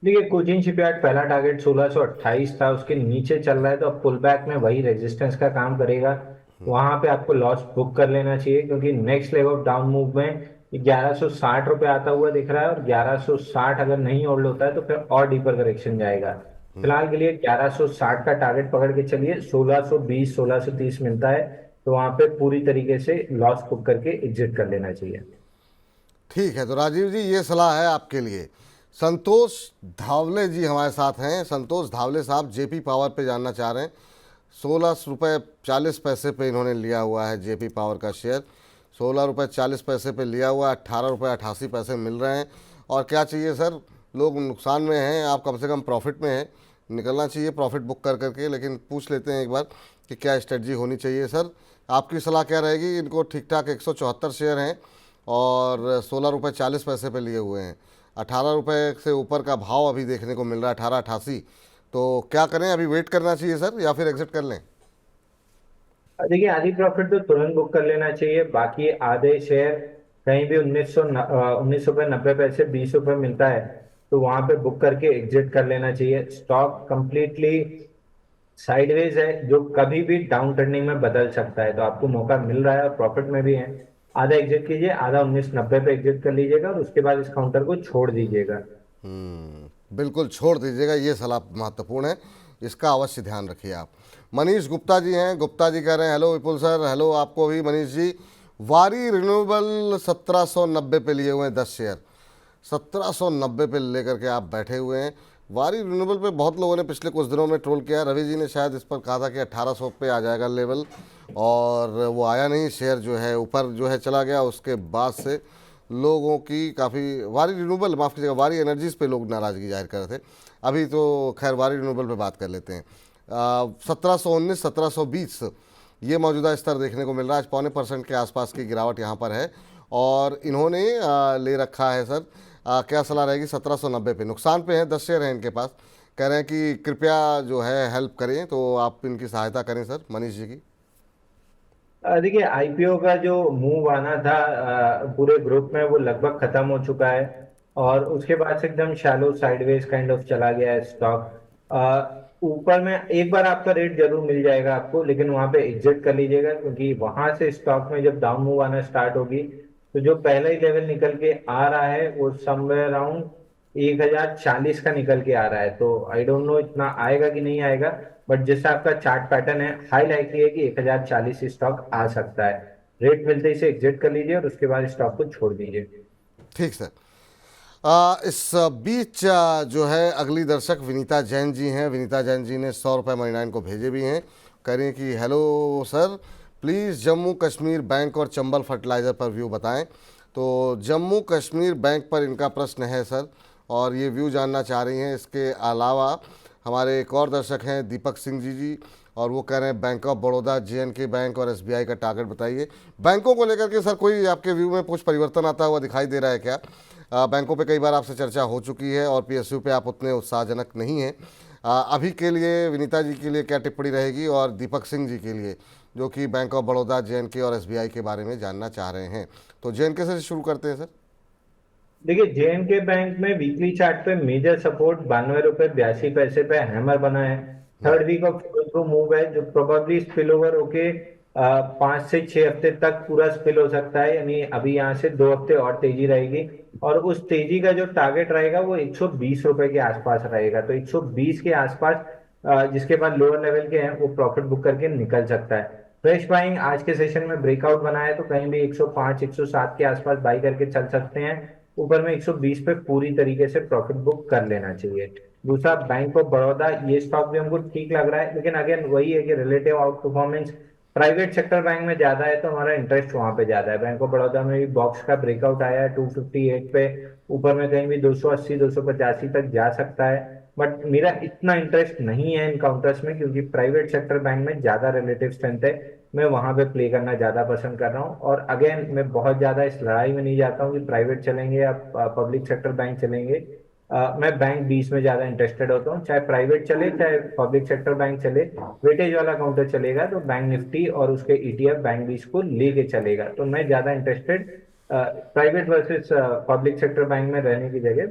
देखिए, कोचिन शिपयार्ड पहला टारगेट 1628 था, उसके नीचे चल रहा है, तो अब पुल बैक में वही रेजिस्टेंस का काम करेगा। वहां पे आपको लॉस बुक कर लेना चाहिए, क्योंकि next leg of down move में 1160 रुपये आता हुआ दिख रहा है, और 1160 अगर नहीं होल्ड होता है तो फिर और डीपर करेक्शन जाएगा। फिलहाल के लिए 1160 का टारगेट पकड़ के चलिए। 1620 1630 मिलता है तो वहां पे पूरी तरीके से लॉस बुक करके एग्जिट कर लेना चाहिए। ठीक है, तो राजीव जी ये सलाह है आपके लिए। संतोष धावले जी हमारे साथ हैं। संतोष धावले साहब जेपी पावर पे जानना चाह रहे हैं। 16 रुपये 40 पैसे पे इन्होंने लिया हुआ है जेपी पावर का शेयर। 16 रुपये 40 पैसे पे लिया हुआ है, 18 रुपये 88 पैसे मिल रहे हैं। और क्या चाहिए सर? लोग नुकसान में हैं, आप कम से कम प्रॉफिट में हैं, निकलना चाहिए प्रॉफिट बुक कर करके। लेकिन पूछ लेते हैं एक बार कि क्या स्ट्रेटजी होनी चाहिए सर? आपकी सलाह क्या रहेगी? इनको ठीक ठाक 174 शेयर हैं और 16 रुपये 40 पैसे पे लिए हुए हैं। 18 रुपये से ऊपर का भाव अभी देखने को मिल रहा है, 1888। तो क्या करें, अभी वेट करना चाहिए सर या फिर एग्जिट कर लें? देखिए, आधी प्रॉफिट तो तुरंत बुक कर लेना चाहिए। बाकी आधे शेयर कहीं भी 19 रुपये 90 पैसे 20 रुपये मिलता है तो वहां पे बुक करके एग्जिट कर लेना चाहिए। स्टॉक कंप्लीटली साइडवेज है, जो कभी भी डाउन टर्निंग में बदल सकता है, तो आपको मौका मिल रहा है और प्रॉफिट में भी है। आधा एग्जिट कीजिए, आधा 1990 पे एग्जिट कर लीजिएगा और उसके बाद इस काउंटर को छोड़ दीजिएगा। बिल्कुल छोड़ दीजिएगा, ये सलाह महत्वपूर्ण है, इसका अवश्य ध्यान रखिए आप। मनीष गुप्ता जी हैं। गुप्ता जी कह रहे हैं हेलो विपुल सर। हेलो आपको भी मनीष जी। वारी रिन्यूएबल 1790 पे लिए हुए हैं 10 शेयर। 1790 पे लेकर के आप बैठे हुए हैं। वारी रिन्यूएबल पे बहुत लोगों ने पिछले कुछ दिनों में ट्रोल किया। रवि जी ने शायद इस पर कहा था कि 1800 पे आ जाएगा लेवल, और वो आया नहीं। शेयर जो है ऊपर जो है चला गया। उसके बाद से लोगों की काफ़ी वारी रिन्यूएबल, माफ़ कीजिएगा, वारी एनर्जीज़ पे लोग नाराज़गी जाहिर कर रहे थे। अभी तो खैर वारी रिन्यूएबल पे बात कर लेते हैं। 1719 1720 ये मौजूदा स्तर देखने को मिल रहा है। आज 0.25% के आसपास की गिरावट यहाँ पर है और इन्होंने ले रखा है सर। क्या सलाह रहेगी? 1790 पे नुकसान पे है, 10 शेयर हैं इनके पास। कह रहे हैं कि कृपया जो है हेल्प करें, तो आप इनकी सहायता करें सर, मनीष जी की। देखिए, आईपीओ का जो मूव आना था पूरे ग्रुप में, वो लगभग खत्म हो चुका है और उसके बाद से एकदम शैलो साइडवेज काइंड ऑफ चला गया है स्टॉक। ऊपर में एक बार आपका रेट जरूर मिल जाएगा आपको, लेकिन वहां पे एग्जिट कर लीजिएगा, क्योंकि वहां से स्टॉक में जब डाउन मूव आना स्टार्ट होगी तो जो पहला ही लेवल निकल के आ रहा है वो समवेयर अराउंड 1040 का निकल के आ रहा है। तो आई डोंट नो इतना आएगा कि नहीं आएगा, बट जैसा आपका चार्ट पैटर्न है, हाई लाइकली है कि 1040 स्टॉक आ सकता है। रेट मिलते ही से एग्जिट कर लीजिए और उसके बाद स्टॉक को छोड़ दीजिए। ठीक सर। इस बीच जो है अगली दर्शक विनीता जैन जी हैं। विनीता जैन जी ने 100 रुपये मनी नाइन को भेजे भी हैं। कह रही हैं कि hello sir, please Jammu Kashmir bank और चंबल फर्टिलाइज़र पर व्यू बताएं। तो जम्मू कश्मीर बैंक पर इनका प्रश्न है सर, और ये व्यू जानना चाह रही हैं। इसके अलावा हमारे एक और दर्शक हैं दीपक सिंह जी, और वो कह रहे हैं bank of Baroda, JNK bank और SBI का टारगेट बताइए। बैंकों को लेकर के सर कोई आपके व्यू में कुछ परिवर्तन आता हुआ दिखाई दे रहा है क्या? बैंकों पे कई बार आपसे चर्चा हो चुकी है और PSU पे आप उतने उत्साहजनक नहीं हैं। अभी के लिए विनीता जी के लिए क्या टिप्पणी रहेगी, और दीपक सिंह जी के लिए जो कि बैंक ऑफ बड़ौदा, JNK और SBI के बारे में जानना चाह रहे हैं? तो JNK से शुरू करते हैं सर। देखिए, JNK बैंक में वीकली चार्ट पे मेजर सपोर्ट 92 रुपये 82 पैसे पे हैमर बना है। Third week of through move है, जो प्रोबेबली स्पिल ओवर होके 5 से 6 हफ्ते तक पूरा स्पिल हो सकता है, यानी अभी यहाँ से 2 हफ्ते और तेजी रहेगी। और उस तेजी का जो टारगेट रहेगा वो 120 रुपए के आसपास रहेगा। तो 120 के आसपास जिसके बाद लोअर लेवल के हैं वो प्रॉफिट बुक करके निकल सकता है। फ्रेश बाइंग आज के सेशन में ब्रेकआउट बना है तो कहीं भी 105 107 के आसपास बाई करके चल सकते हैं। ऊपर में 120 पे पूरी तरीके से प्रॉफिट बुक कर लेना चाहिए। दूसरा बैंक ऑफ बड़ौदा, ये स्टॉक भी हमको ठीक लग रहा है, लेकिन अगेन वही है कि relative out performance private sector bank में ज्यादा है तो हमारा इंटरेस्ट वहां पे ज्यादा है। बैंक ऑफ बड़ौदा में भी बॉक्स का ब्रेकआउट आया है 258 पे, ऊपर में कहीं भी 280 285 तक जा सकता है। बट मेरा इतना इंटरेस्ट नहीं है इन काउंटर्स में, क्योंकि प्राइवेट सेक्टर बैंक में ज्यादा रिलेटिव स्ट्रेंथ है, मैं वहां पे प्ले करना ज्यादा पसंद कर रहा हूँ। और अगेन मैं बहुत ज्यादा इस लड़ाई में नहीं जाता हूँ कि प्राइवेट चलेंगे या पब्लिक सेक्टर बैंक चलेंगे। मैं बैंक 20 में ज्यादा इंटरेस्टेड होता हूँ, चाहे प्राइवेट चले चाहे पब्लिक सेक्टर बैंक चले। वेटेज वाला काउंटर चलेगा तो बैंक निफ्टी और उसके ईटीएफ बैंक 20 को लेके चलेगा। तो मैं ज्यादा interested private versus public sector bank में रहने की जगह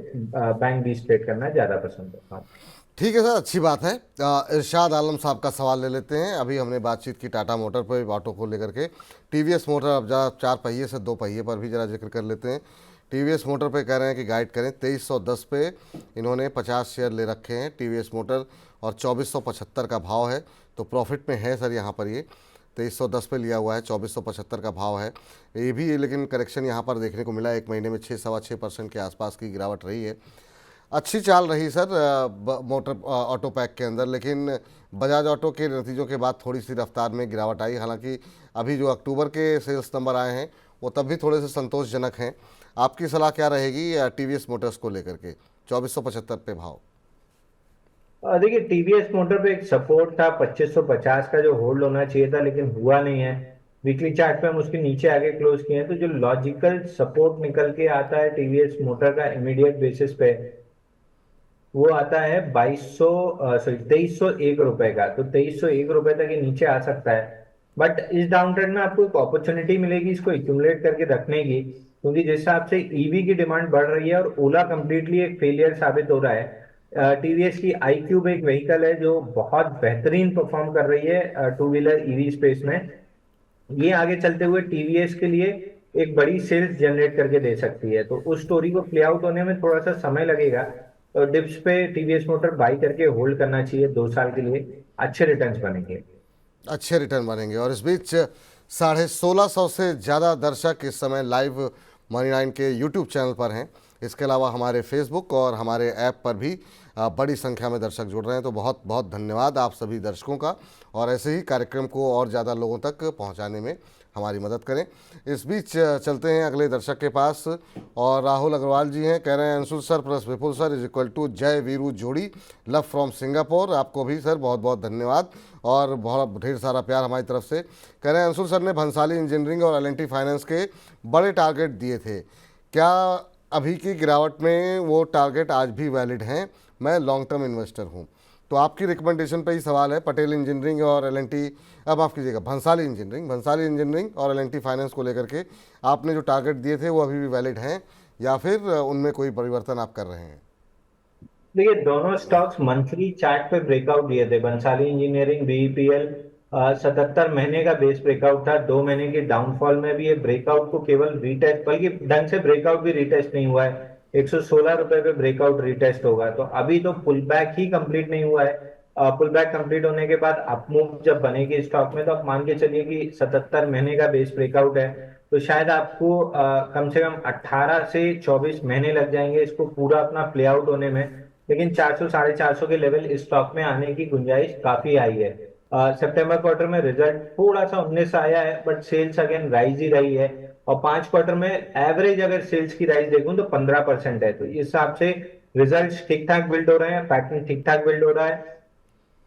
बैंक 20 ट्रेड करना ज्यादा पसंद करता हूँ। ठीक है सर, अच्छी बात है। इरशाद आलम साहब का सवाल ले लेते हैं। अभी हमने बातचीत की टाटा मोटर पर, ऑटो को लेकर के। टीवीएस मोटर, अब जरा 4 पहिए से 2 पहिए पर भी जरा जिक्र कर लेते हैं। टीवीएस मोटर पे कह रहे हैं कि गाइड करें। 2310 पे इन्होंने 50 शेयर ले रखे हैं टीवीएस मोटर, और 2475 का भाव है, तो प्रॉफिट में है सर यहाँ पर। ये 2310 पे लिया हुआ है, 2475 का भाव है। ये भी लेकिन करेक्शन यहाँ पर देखने को मिला, 1 महीने में 6-6.25% के आसपास की गिरावट रही है। अच्छी चाल रही सर मोटर ऑटो पैक के अंदर, लेकिन बजाज ऑटो के नतीजों के बाद थोड़ी सी रफ्तार में गिरावट आई। हालांकि अभी जो अक्टूबर के सेल्स नंबर आए हैं वो तब भी थोड़े से संतोषजनक हैं। आपकी सलाह क्या रहेगी टीवीएस मोटर्स को लेकर के 2475 पे भाव? देखिए टीवीएस मोटर पे एक सपोर्ट था 2550 का जो होल्ड होना चाहिए था, लेकिन हुआ नहीं है। वीकली चार्ट पे हम उसके नीचे आगे क्लोज किए हैं, तो जो लॉजिकल सपोर्ट निकल के आता है टीवीएस मोटर का इमीडिएट बेसिस पे, वो आता है 2301 रुपए का। तो 2301 रुपए तक ये नीचे आ सकता है। बट इस डाउन ट्रेंड में आपको एक अपॉर्चुनिटी मिलेगी इसको एक्यूमुलेट करके रखने की, क्योंकि जिस हिसाब से ईवी की डिमांड बढ़ रही है और ओला कंप्लीटली एक फेलियर साबित हो रहा है। टीवीएस की आई क्यूब एक व्हीकल है जो बहुत बेहतरीन परफॉर्म कर रही है टू व्हीलर ईवी स्पेस में। ये आगे चलते हुए टीवीएस के लिए एक बड़ी सेल्स जनरेट करके दे सकती है। तो उस स्टोरी को प्ले आउट होने में थोड़ा सा समय लगेगा। तो डिप्स पे टीवीएस मोटर बाई करके होल्ड करना चाहिए 2 साल के लिए, अच्छे रिटर्न्स बनेंगे। अच्छे रिटर्न बनेंगे। और इस बीच 1650 से ज़्यादा दर्शक इस समय लाइव मनी 9 के यूट्यूब चैनल पर हैं। इसके अलावा हमारे फेसबुक और हमारे ऐप पर भी बड़ी संख्या में दर्शक जुड़ रहे हैं। तो बहुत बहुत धन्यवाद आप सभी दर्शकों का, और ऐसे ही कार्यक्रम को और ज़्यादा लोगों तक पहुंचाने में हमारी मदद करें। इस बीच चलते हैं अगले दर्शक के पास, और राहुल अग्रवाल जी हैं। कह रहे हैं Anshul sir plus Vipul sir is equal to Jai Veeru जोड़ी, लव फ्रॉम सिंगापुर। आपको भी सर बहुत बहुत धन्यवाद और बहुत ढेर सारा प्यार हमारी तरफ से। कह रहे हैं अंशुल सर ने भंसाली इंजीनियरिंग और एल&टी फाइनेंस के बड़े टारगेट दिए थे, क्या अभी की गिरावट में वो टारगेट आज भी वैलिड हैं? मैं लॉन्ग टर्म इन्वेस्टर हूँ। तो आपकी रिकमेंडेशन पे ही सवाल है। पटेल इंजीनियरिंग और एल&टी, अब माफ़ कीजिएगा, भंसाली इंजीनियरिंग और एल&टी फाइनेंस को लेकर के आपने जो टारगेट दिए थे वो अभी भी वैलिड हैं, या फिर उनमें कोई परिवर्तन आप कर रहे हैं? देखिए दोनों स्टॉक्स मंथली चार्ट पे ब्रेकआउट दिए थे। बंसाली इंजीनियरिंग बीईपीएल 77 महीने का बेस ब्रेकआउट था। 2 महीने के डाउनफॉल में भी ये ब्रेकआउट को केवल रीटेस्ट, बल्कि ढंग से ब्रेकआउट भी रीटेस्ट नहीं हुआ है। 116 रुपए पे ब्रेकआउट रीटेस्ट होगा, तो अभी तो पुल बैक ही कंप्लीट नहीं हुआ है। पुल बैक कंप्लीट होने के बाद अपमूव जब बनेगी स्टॉक में, तो आप मान के चलिए कि 77 महीने का बेस ब्रेकआउट है, तो शायद आपको कम से कम 18 से 24 महीने लग जाएंगे इसको पूरा अपना प्ले आउट होने में। लेकिन 400 450 के लेवल इस स्टॉक में आने की गुंजाइश काफी आई है। सितंबर क्वार्टर में रिजल्ट थोड़ा सा 19 आया है, बट सेल्स अगेन राइज ही रही है। और 5 क्वार्टर में एवरेज अगर सेल्स की राइज देखूं तो 15% है। तो इस हिसाब से रिजल्ट ठीक ठाक बिल्ड हो रहे हैं, पैटर्न ठीक ठाक बिल्ड हो रहा है।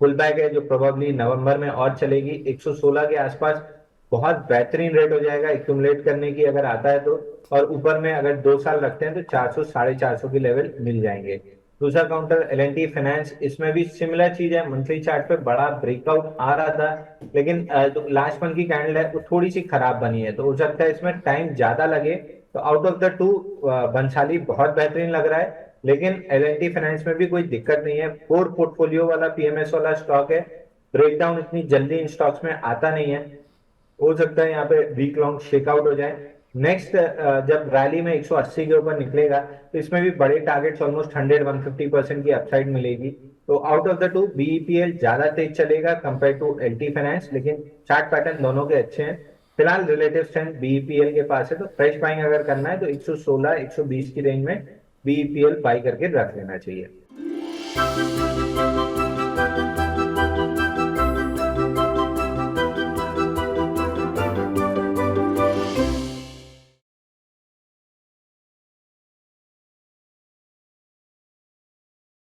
पुल बैक है जो प्रोबेबली नवंबर में और चलेगी। 116 के आसपास बहुत बेहतरीन रेट हो जाएगा एक्यूमुलेट करने की अगर आता है तो। और ऊपर में अगर 2 साल रखते हैं तो 400 450 के लेवल मिल जाएंगे। दूसरा काउंटर एल&टी फाइनेंस, इसमें भी सिमिलर चीज है। मंथली चार्ट पे बड़ा ब्रेकआउट आ रहा था, लेकिन जो लास्ट मंथ की कैंडल है वो थोड़ी सी खराब बनी है, तो हो सकता है इसमें टाइम ज्यादा लगे। तो आउट ऑफ द 2 बंसाली बहुत बेहतरीन लग रहा है, लेकिन एल&टी फाइनेंस में भी कोई दिक्कत नहीं है। कोर पोर्टफोलियो वाला पीएमएस वाला स्टॉक है, ब्रेकडाउन इतनी जल्दी इन स्टॉक्स में आता नहीं है। हो सकता है यहाँ पे वीक लॉन्ग शेकआउट हो जाए। नेक्स्ट जब रैली में 180 के ऊपर निकलेगा तो इसमें भी बड़े टारगेट्स ऑलमोस्ट 100-150% की अपसाइड मिलेगी। तो आउट ऑफ द टू बीईपीएल ज्यादा तेज चलेगा कंपेयर टू एलटी फाइनेंस, लेकिन चार्ट पैटर्न दोनों के अच्छे हैं। फिलहाल रिलेटिव स्ट्रेंथ बीईपीएल के पास है, तो फ्रेश बाइंग अगर करना है तो 116-120 की रेंज में बीईपीएल बाई करके रख लेना चाहिए।